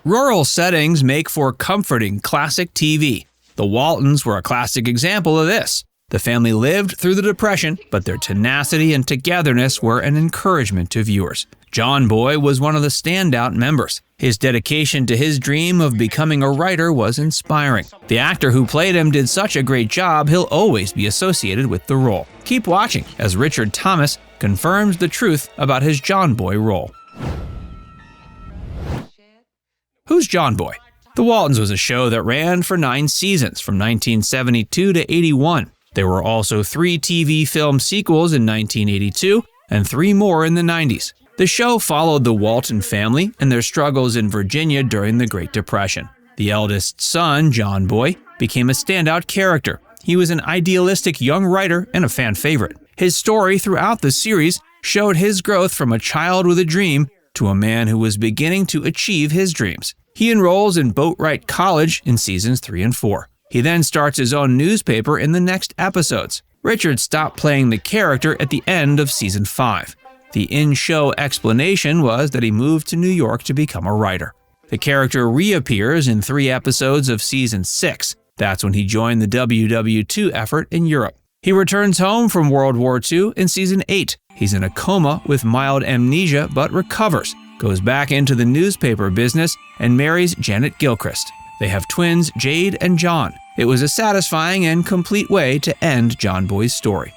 Rural settings make for comforting classic TV. The Waltons were a classic example of this. The family lived through the Depression, but their tenacity and togetherness were an encouragement to viewers. John Boy was one of the standout members. His dedication to his dream of becoming a writer was inspiring. The actor who played him did such a great job, he'll always be associated with the role. Keep watching as Richard Thomas confirms the truth about his John Boy role. Who's John Boy? The Waltons was a show that ran for 9 seasons from 1972 to 81. There were also 3 TV film sequels in 1982 and 3 more in the 90s. The show followed the Walton family and their struggles in Virginia during the Great Depression. The eldest son, John Boy, became a standout character. He was an idealistic young writer and a fan favorite. His story throughout the series showed his growth from a child with a dream to a man who was beginning to achieve his dreams. He enrolls in Boatwright College in seasons 3 and 4. He then starts his own newspaper in the next episodes. Richard stopped playing the character at the end of season 5. The in-show explanation was that he moved to New York to become a writer. The character reappears in 3 episodes of season 6. That's when he joined the WW2 effort in Europe. He returns home from World War II in season 8. He's in a coma with mild amnesia but recovers, goes back into the newspaper business, and marries Janet Gilchrist. They have twins Jade and John. It was a satisfying and complete way to end John Boy's story.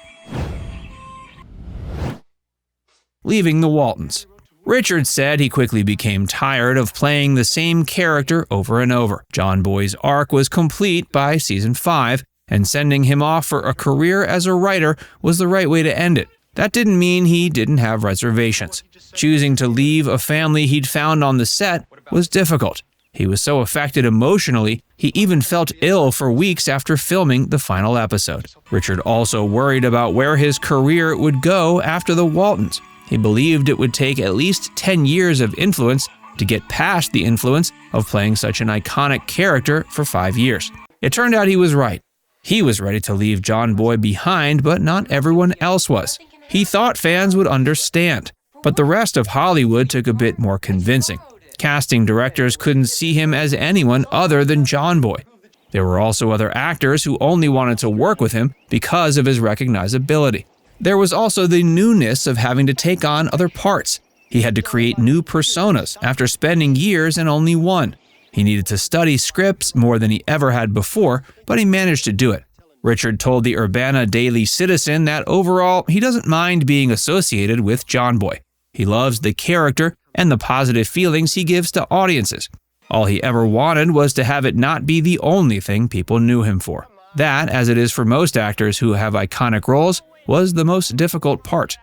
Leaving the Waltons. Richard said he quickly became tired of playing the same character over and over. John Boy's arc was complete by season 5, and sending him off for a career as a writer was the right way to end it. That didn't mean he didn't have reservations. Choosing to leave a family he'd found on the set was difficult. He was so affected emotionally, he even felt ill for weeks after filming the final episode. Richard also worried about where his career would go after the Waltons. He believed it would take at least 10 years of influence to get past the influence of playing such an iconic character for 5 years. It turned out he was right. He was ready to leave John Boy behind, but not everyone else was. He thought fans would understand, but the rest of Hollywood took a bit more convincing. Casting directors couldn't see him as anyone other than John Boy. There were also other actors who only wanted to work with him because of his recognizability. There was also the newness of having to take on other parts. He had to create new personas after spending years in only one. He needed to study scripts more than he ever had before, but he managed to do it. Richard told the Urbana Daily Citizen that overall, he doesn't mind being associated with John Boy. He loves the character and the positive feelings he gives to audiences. All he ever wanted was to have it not be the only thing people knew him for. That, as it is for most actors who have iconic roles, was the most difficult part.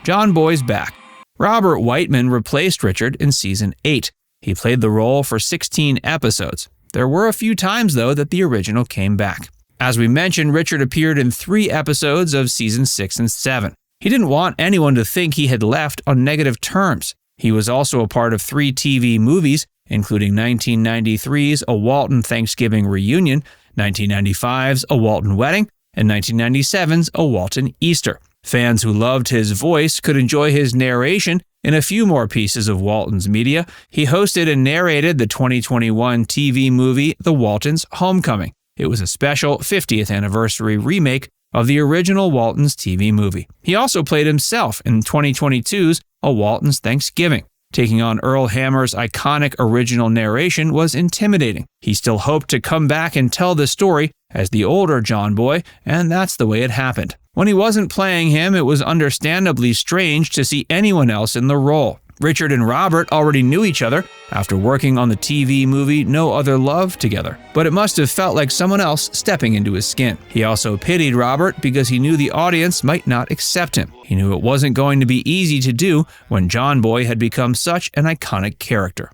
John Boy's back. Robert Whiteman replaced Richard in season 8. He played the role for 16 episodes. There were a few times, though, that the original came back. As we mentioned, Richard appeared in 3 episodes of season 6 and 7. He didn't want anyone to think he had left on negative terms. He was also a part of 3 TV movies, including 1993's A Walton Thanksgiving Reunion, 1995's A Walton Wedding, and 1997's A Walton Easter. Fans who loved his voice could enjoy his narration in a few more pieces of Walton's media. He hosted and narrated the 2021 TV movie The Waltons Homecoming. It was a special 50th anniversary remake of the original Waltons TV movie. He also played himself in 2022's A Walton's Thanksgiving. Taking on Earl Hammer's iconic original narration was intimidating. He still hoped to come back and tell the story as the older John Boy, and that's the way it happened. When he wasn't playing him, it was understandably strange to see anyone else in the role. Richard and Robert already knew each other after working on the TV movie No Other Love together, but it must have felt like someone else stepping into his skin. He also pitied Robert because he knew the audience might not accept him. He knew it wasn't going to be easy to do when John Boy had become such an iconic character.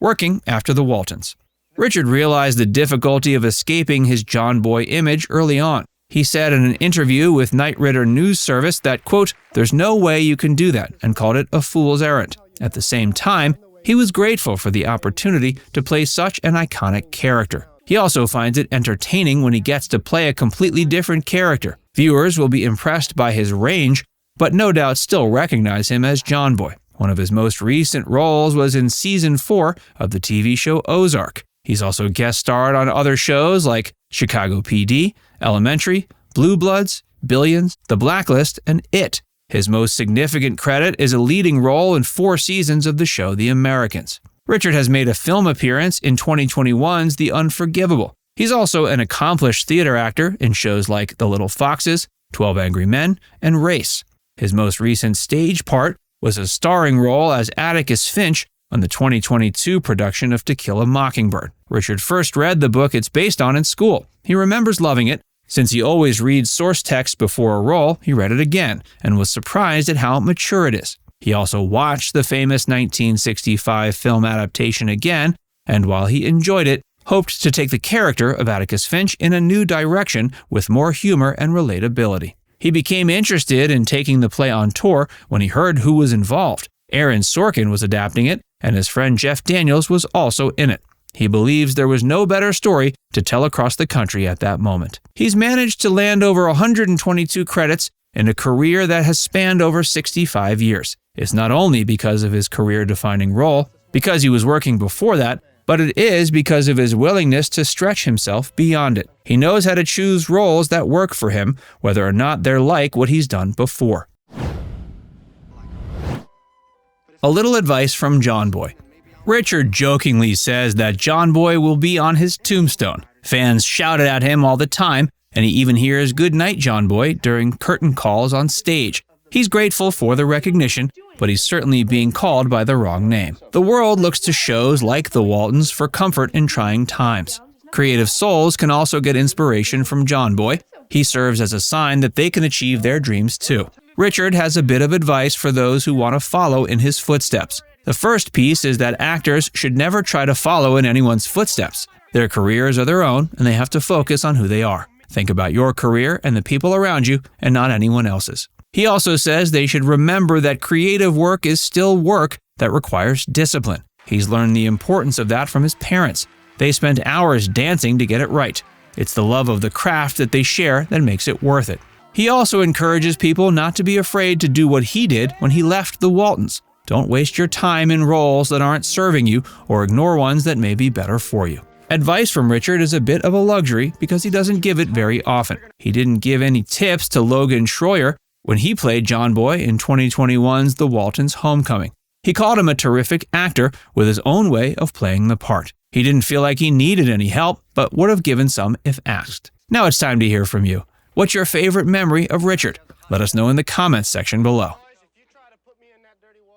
Working after the Waltons. Richard realized the difficulty of escaping his John Boy image early on. He said in an interview with Knight Ridder News Service that, quote, "There's no way you can do that," and called it a fool's errand. At the same time, he was grateful for the opportunity to play such an iconic character. He also finds it entertaining when he gets to play a completely different character. Viewers will be impressed by his range, but no doubt still recognize him as John Boy. One of his most recent roles was in Season 4 of the TV show Ozark. He's also guest starred on other shows like Chicago PD, Elementary, Blue Bloods, Billions, The Blacklist, and It. His most significant credit is a leading role in 4 seasons of the show The Americans. Richard has made a film appearance in 2021's The Unforgivable. He's also an accomplished theater actor in shows like The Little Foxes, 12 Angry Men, and Race. His most recent stage part was a starring role as Atticus Finch on the 2022 production of To Kill a Mockingbird. Richard first read the book it's based on in school. He remembers loving it. Since he always reads source text before a role, he read it again and was surprised at how mature it is. He also watched the famous 1965 film adaptation again, and while he enjoyed it, hoped to take the character of Atticus Finch in a new direction with more humor and relatability. He became interested in taking the play on tour when he heard who was involved. Aaron Sorkin was adapting it, and his friend Jeff Daniels was also in it. He believes there was no better story to tell across the country at that moment. He's managed to land over 122 credits in a career that has spanned over 65 years. It's not only because of his career-defining role, because he was working before that, but it is because of his willingness to stretch himself beyond it. He knows how to choose roles that work for him, whether or not they're like what he's done before. A little advice from John Boy. Richard jokingly says that John Boy will be on his tombstone. Fans shout it at him all the time, and he even hears "Good night, John Boy" during curtain calls on stage. He's grateful for the recognition, but he's certainly being called by the wrong name. The world looks to shows like The Waltons for comfort in trying times. Creative souls can also get inspiration from John Boy. He serves as a sign that they can achieve their dreams too. Richard has a bit of advice for those who want to follow in his footsteps. The first piece is that actors should never try to follow in anyone's footsteps. Their careers are their own, and they have to focus on who they are. Think about your career and the people around you, and not anyone else's. He also says they should remember that creative work is still work that requires discipline. He's learned the importance of that from his parents. They spent hours dancing to get it right. It's the love of the craft that they share that makes it worth it. He also encourages people not to be afraid to do what he did when he left the Waltons. Don't waste your time in roles that aren't serving you or ignore ones that may be better for you. Advice from Richard is a bit of a luxury because he doesn't give it very often. He didn't give any tips to Logan Schroyer when he played John Boy in 2021's The Waltons Homecoming. He called him a terrific actor with his own way of playing the part. He didn't feel like he needed any help, but would have given some if asked. Now it's time to hear from you. What's your favorite memory of Richard? Let us know in the comments section below.